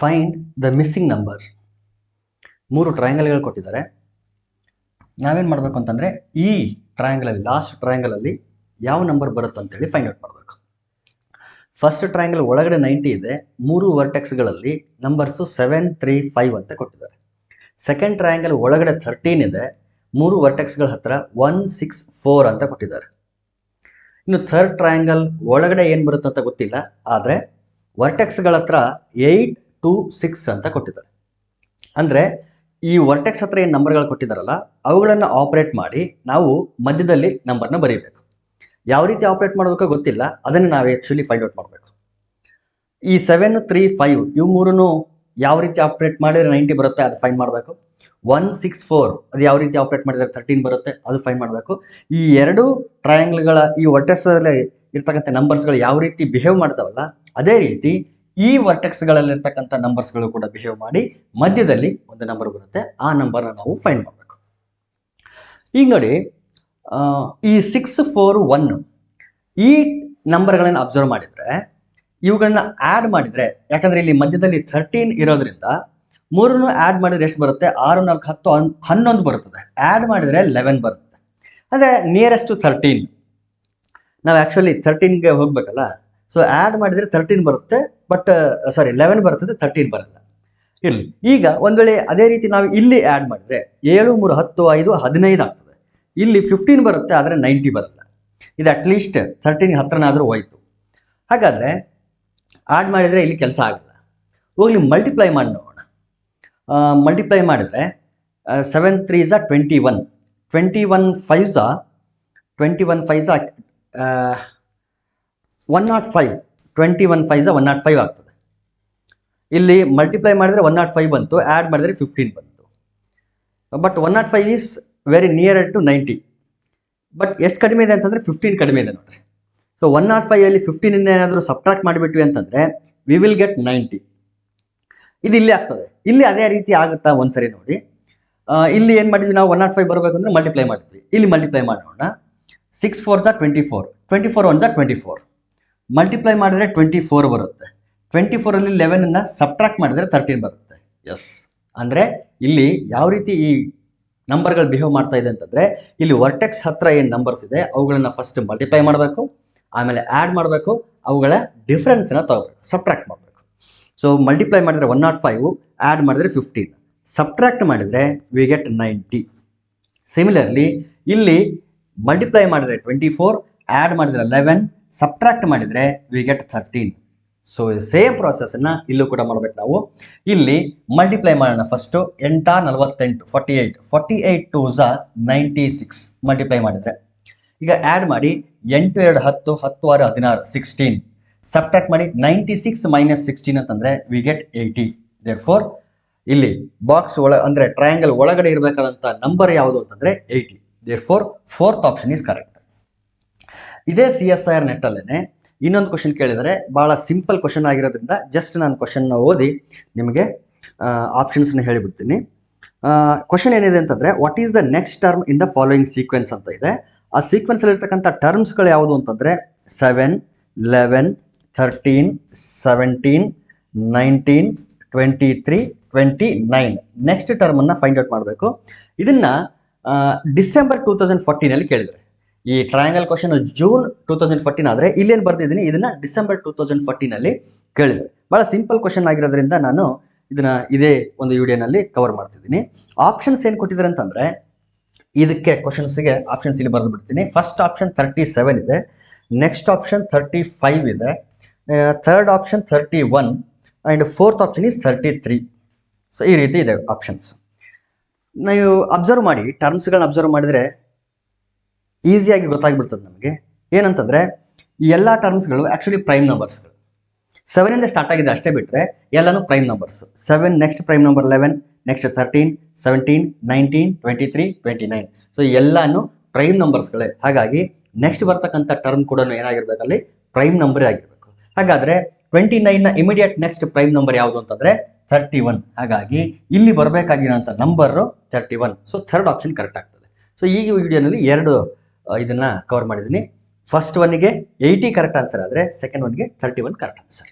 Find the missing number. 3 ಟ್ರಯಾಂಗಲ್ಗಳು ಕೊಟ್ಟಿದ್ದಾರೆ. ನಾವೇನು ಮಾಡಬೇಕು ಅಂತಂದರೆ ಈ ಟ್ರಯಾಂಗಲಲ್ಲಿ ಲಾಸ್ಟ್ ಟ್ರಯಾಂಗಲಲ್ಲಿ ಯಾವ ನಂಬರ್ ಬರುತ್ತೆ ಅಂತೇಳಿ ಫೈಂಡ್ ಔಟ್ ಮಾಡಬೇಕು. ಫಸ್ಟ್ ಟ್ರಯಾಂಗಲ್ ಒಳಗಡೆ 90 ಇದೆ, 3 ವರ್ಟೆಕ್ಸ್ಗಳಲ್ಲಿ ನಂಬರ್ಸು 7, 3, 5 ಅಂತ ಕೊಟ್ಟಿದ್ದಾರೆ. ಸೆಕೆಂಡ್ ಟ್ರಯಾಂಗಲ್ ಒಳಗಡೆ 13 ಇದೆ, 3 ವರ್ಟೆಕ್ಸ್ಗಳ ಹತ್ರ 1, 6, 4 ಅಂತ ಕೊಟ್ಟಿದ್ದಾರೆ. ಇನ್ನು ಥರ್ಡ್ ಟ್ರಯಾಂಗಲ್ ಒಳಗಡೆ ಏನು ಬರುತ್ತೆ ಅಂತ ಗೊತ್ತಿಲ್ಲ, ಆದರೆ ವರ್ಟೆಕ್ಸ್ಗಳ ಹತ್ರ 8, 2, 6 ಅಂತ ಕೊಟ್ಟಿದ್ದಾರೆ. ಅಂದರೆ ಈ ವರ್ಟೆಕ್ಸ್ ಹತ್ರ ಏನು ನಂಬರ್ಗಳು ಕೊಟ್ಟಿದ್ದಾರಲ್ಲ ಅವುಗಳನ್ನು ಆಪರೇಟ್ ಮಾಡಿ ನಾವು ಮಧ್ಯದಲ್ಲಿ ನಂಬರ್ನ ಬರೀಬೇಕು. ಯಾವ ರೀತಿ ಆಪರೇಟ್ ಮಾಡಬೇಕೋ ಗೊತ್ತಿಲ್ಲ, ಅದನ್ನು ನಾವು ಆ್ಯಕ್ಚುಲಿ ಫೈಂಡ್ ಔಟ್ ಮಾಡಬೇಕು. ಈ 7, 3, 5 ಇವು ಮೂರೂ ಯಾವ ರೀತಿ ಆಪರೇಟ್ ಮಾಡಿದರೆ 90 ಬರುತ್ತೆ ಅದು ಫೈಂಡ್ ಮಾಡಬೇಕು. 1, 6, 4 ಅದು ಯಾವ ರೀತಿ ಆಪರೇಟ್ ಮಾಡಿದರೆ 13 ಬರುತ್ತೆ ಅದು ಫೈಂಡ್ ಮಾಡಬೇಕು. ಈ ಎರಡು ಟ್ರಯಾಂಗಲ್ಗಳ ಈ ವರ್ಟೆಕ್ಸಲ್ಲಿ ಇರ್ತಕ್ಕಂಥ ನಂಬರ್ಸ್ಗಳು ಯಾವ ರೀತಿ ಬಿಹೇವ್ ಮಾಡ್ತಾವಲ್ಲ ಅದೇ ರೀತಿ ಈ ವರ್ಟೆಕ್ಸ್ಗಳಲ್ಲಿರ್ತಕ್ಕಂಥ ನಂಬರ್ಸ್ಗಳು ಕೂಡ ಬಿಹೇವ್ ಮಾಡಿ ಮಧ್ಯದಲ್ಲಿ ಒಂದು ನಂಬರ್ ಬರುತ್ತೆ, ಆ ನಂಬರ್ನ ನಾವು ಫೈಂಡ್ ಮಾಡಬೇಕು. ಈಗ ನೋಡಿ, ಈ 6, 4, 1 ಈ ನಂಬರ್ಗಳನ್ನು ಅಬ್ಸರ್ವ್ ಮಾಡಿದರೆ ಇವುಗಳನ್ನ ಆ್ಯಡ್ ಮಾಡಿದರೆ, ಯಾಕಂದರೆ ಇಲ್ಲಿ ಮಧ್ಯದಲ್ಲಿ 13 ಇರೋದ್ರಿಂದ 3 ಆ್ಯಡ್ ಮಾಡಿದರೆ ಎಷ್ಟು ಬರುತ್ತೆ? 6, 4, 10, 11 ಬರುತ್ತದೆ. ಆ್ಯಡ್ ಮಾಡಿದರೆ 11 ಬರುತ್ತೆ. ಅಂದರೆ ನಿಯರೆಸ್ಟ್ ಟು 13. ನಾವು ಆ್ಯಕ್ಚುಲಿ 13ಗೆ ಹೋಗಬೇಕಲ್ಲ, ಸೊ ಆ್ಯಡ್ ಮಾಡಿದರೆ 13 ಬರುತ್ತೆ, ಬಟ್ 11 ಬರ್ತದೆ, 13 ಬರಲ್ಲ. ಇರಲಿ. ಈಗ ಒಂದು ವೇಳೆ ಅದೇ ರೀತಿ ನಾವು ಇಲ್ಲಿ ಆ್ಯಡ್ ಮಾಡಿದರೆ 7, 3, 10, 5, 15 ಆಗ್ತದೆ. ಇಲ್ಲಿ 15 ಬರುತ್ತೆ, ಆದರೆ 90 ಬರಲ್ಲ. ಇದು ಅಟ್ಲೀಸ್ಟ್ 13 ಹತ್ರನಾದರೂ ಹೋಯ್ತು. ಹಾಗಾದರೆ ಆ್ಯಡ್ ಮಾಡಿದರೆ ಇಲ್ಲಿ ಕೆಲಸ ಆಗಲ್ಲ. ಹೋಗ್ಲಿ ಮಲ್ಟಿಪ್ಲೈ ಮಾಡಿ ನೋಡೋಣ. ಮಲ್ಟಿಪ್ಲೈ ಮಾಡಿದರೆ 7 3s 21, 21 5s 105, 21 5s 105 ಆಗ್ತದೆ. ಇಲ್ಲಿ ಮಲ್ಟಿಪ್ಲೈ ಮಾಡಿದರೆ 105 ಬಂತು, ಆ್ಯಡ್ ಮಾಡಿದರೆ 15 ಬಂತು. But 105 is very near to 90. But ಎಷ್ಟು ಕಡಿಮೆ ಇದೆ ಅಂತಂದರೆ 15 ಕಡಿಮೆ ಇದೆ ನೋಡಿರಿ. ಸೊ 105ಅಲ್ಲಿ 15 ಏನಾದರೂ ಸಬ್ಟ್ರಾಕ್ಟ್ ಮಾಡಿಬಿಟ್ವಿ ಅಂತಂದರೆ ವಿ ವಿಲ್ ಗೆಟ್ 90. ಇದು ಇಲ್ಲಿ ಆಗ್ತದೆ. ಇಲ್ಲಿ ಅದೇ ರೀತಿ ಆಗುತ್ತಾ ಒಂದ್ಸರಿ ನೋಡಿ. ಇಲ್ಲಿ ಏನು ಮಾಡಿದ್ವಿ ನಾವು? 105 ಬರಬೇಕು ಅಂದರೆ ಮಲ್ಟಿಪ್ಲೈ ಮಾಡಿದ್ವಿ. ಇಲ್ಲಿ ಮಲ್ಟಿಪ್ಲೈ ಮಾಡೋಣ. 6 4s 24, 24 1s 24. ಮಲ್ಟಿಪ್ಲೈ ಮಾಡಿದರೆ 24 ಬರುತ್ತೆ. 24ಅಲ್ಲಿ 11ಅನ್ನು ಸಬ್ಟ್ರಾಕ್ಟ್ ಮಾಡಿದರೆ 13 ಬರುತ್ತೆ. ಎಸ್, ಅಂದರೆ ಇಲ್ಲಿ ಯಾವ ರೀತಿ ಈ ನಂಬರ್ಗಳು ಬಿಹೇವ್ ಮಾಡ್ತಾ ಇದೆ ಅಂತಂದರೆ, ಇಲ್ಲಿ ವರ್ಟೆಕ್ಸ್ ಹತ್ರ ಏನು ನಂಬರ್ಸ್ ಇದೆ ಅವುಗಳನ್ನು ಫಸ್ಟ್ ಮಲ್ಟಿಪ್ಲೈ ಮಾಡಬೇಕು, ಆಮೇಲೆ ಆ್ಯಡ್ ಮಾಡಬೇಕು, ಅವುಗಳ ಡಿಫ್ರೆನ್ಸನ್ನು ತಗೋಬೇಕು, ಸಬ್ಟ್ರಾಕ್ಟ್ ಮಾಡಬೇಕು. ಸೊ ಮಲ್ಟಿಪ್ಲೈ ಮಾಡಿದರೆ 105, ಆ್ಯಡ್ ಮಾಡಿದರೆ 15, ಸಬ್ಟ್ರಾಕ್ಟ್ ಮಾಡಿದರೆ ವಿ ಗೆಟ್ 90. ಸಿಮಿಲರ್ಲಿ ಇಲ್ಲಿ ಮಲ್ಟಿಪ್ಲೈ ಮಾಡಿದರೆ 24, ಆ್ಯಡ್ ಮಾಡಿದರೆ 11, ಸಬ್ಟ್ರಾಕ್ಟ್ ಮಾಡಿದರೆ ವಿ ಗೆಟ್ 13. ಸೊ ಸೇಮ್ ಪ್ರಾಸೆಸನ್ನು ಇಲ್ಲೂ ಕೂಡ ಮಾಡಬೇಕು ನಾವು. ಇಲ್ಲಿ ಮಲ್ಟಿಪ್ಲೈ ಮಾಡೋಣ. ಫಸ್ಟು 8 48, 48 2s 96 ಮಲ್ಟಿಪ್ಲೈ ಮಾಡಿದರೆ. ಈಗ ಆ್ಯಡ್ ಮಾಡಿ 8 2 10, 10 6 16, 16. ಸಬ್ಟ್ರಾಕ್ಟ್ ಮಾಡಿ 96 - 16 ಅಂತಂದರೆ ವಿ ಗೆಟ್ 80. ದೇರ್ಫೋರ್ ಇಲ್ಲಿ ಬಾಕ್ಸ್ ಅಂದರೆ ಟ್ರಯಾಂಗಲ್ ಒಳಗಡೆ ಇರಬೇಕಾದಂಥ ನಂಬರ್ ಯಾವುದು ಅಂತಂದರೆ 80. Therefore fourth option is correct. ಇದೇ CSIR ನೆಟ್ಟಲ್ಲೇ ಇನ್ನೊಂದು ಕ್ವಶನ್ ಕೇಳಿದರೆ, ಭಾಳ ಸಿಂಪಲ್ ಕ್ವಶನ್ ಆಗಿರೋದ್ರಿಂದ ಜಸ್ಟ್ ನಾನು ಕ್ವಶನ್ನ ಓದಿ ನಿಮಗೆ ಆಪ್ಷನ್ಸ್ನ ಹೇಳಿಬಿಡ್ತೀನಿ. ಕ್ವಶನ್ ಏನಿದೆ ಅಂತಂದರೆ, what is the next term in the following sequence ಅಂತ ಇದೆ. ಆ ಸೀಕ್ವೆನ್ಸಲ್ಲಿರ್ತಕ್ಕಂಥ ಟರ್ಮ್ಸ್ಗಳು ಯಾವುದು ಅಂತಂದರೆ 7, 11, 13, 17, 19, 23, 29. ನೆಕ್ಸ್ಟ್ ಟರ್ಮನ್ನು ಫೈಂಡ್ ಔಟ್ ಮಾಡಬೇಕು. ಇದನ್ನು ಡಿಸೆಂಬರ್ 2014 ಕೇಳಿದರೆ. ಈ ಟ್ರಯಾಂಗಲ್ ಕ್ವಶನ್ ಜೂನ್ 2014 ಆದರೆ ಇಲ್ಲೇನು ಬರ್ತಿದ್ದೀನಿ, ಇದನ್ನು ಡಿಸೆಂಬರ್ 2014 ಕೇಳಿದರೆ. ಭಾಳ ಸಿಂಪಲ್ ಕ್ವಶನ್ ಆಗಿರೋದ್ರಿಂದ ನಾನು ಇದನ್ನು ಇದೇ ಒಂದು ವಿಡಿಯೋನಲ್ಲಿ ಕವರ್ ಮಾಡ್ತಿದ್ದೀನಿ. ಆಪ್ಷನ್ಸ್ ಏನು ಕೊಟ್ಟಿದ್ದಾರೆ ಅಂತಂದರೆ, ಇದಕ್ಕೆ ಕ್ವಶನ್ಸ್ಗೆ ಆಪ್ಷನ್ಸ್ ಇಲ್ಲಿ ಬರೆದು ಬಿಡ್ತೀನಿ. ಫಸ್ಟ್ ಆಪ್ಷನ್ 37 ಇದೆ, ನೆಕ್ಸ್ಟ್ ಆಪ್ಷನ್ 35 ಇದೆ, third option 31 and fourth option is 33. So ಈ ರೀತಿ ಇದೆ ಆಪ್ಷನ್ಸ್. ನೀವು ಅಬ್ಸರ್ವ್ ಮಾಡಿ, ಟರ್ಮ್ಸ್ಗಳನ್ನ ಅಬ್ಸರ್ವ್ ಮಾಡಿದರೆ ಈಸಿಯಾಗಿ ಗೊತ್ತಾಗ್ಬಿಡ್ತದೆ ನಮಗೆ. ಏನಂತಂದರೆ ಈ ಎಲ್ಲ ಟರ್ಮ್ಸ್ಗಳು ಆ್ಯಕ್ಚುಲಿ ಪ್ರೈಮ್ ನಂಬರ್ಸ್ಗಳು. 7ಇಂದ ಸ್ಟಾರ್ಟ್ ಆಗಿದೆ ಅಷ್ಟೇ, ಬಿಟ್ಟರೆ ಎಲ್ಲನೂ prime numbers. 7 next prime number 11, next 13, 17, 19, 23, 29. So ಎಲ್ಲನೂ ಪ್ರೈಮ್ ನಂಬರ್ಸ್ಗಳೇ. ಹಾಗಾಗಿ ನೆಕ್ಸ್ಟ್ ಬರ್ತಕ್ಕಂಥ ಟರ್ಮ್ ಕೂಡ ಏನಾಗಿರ್ಬೇಕಲ್ಲಿ ಪ್ರೈಮ್ ನಂಬರೇ ಆಗಿರಬೇಕು. ಹಾಗಾದರೆ 29ನ ಇಮಿಡಿಯೇಟ್ ನೆಕ್ಸ್ಟ್ ಪ್ರೈಮ್ ನಂಬರ್ ಯಾವುದು ಅಂತಂದರೆ 31. ಹಾಗಾಗಿ ಇಲ್ಲಿ ಬರಬೇಕಾಗಿರೋಂಥ number 31. So third option correct ಆಗ್ತದೆ. ಸೊ ಈ ವಿಡಿಯೋನಲ್ಲಿ ಎರಡು ಇದನ್ನು ಕವರ್ ಮಾಡಿದ್ದೀನಿ. ಫಸ್ಟ್ ಒನ್ಗೆ 80 ಕರೆಕ್ಟ್ ಆನ್ಸರ್ ಆದರೆ ಸೆಕೆಂಡ್ ಒನ್ಗೆ 31 ಕರೆಕ್ಟ್ ಆನ್ಸರ್.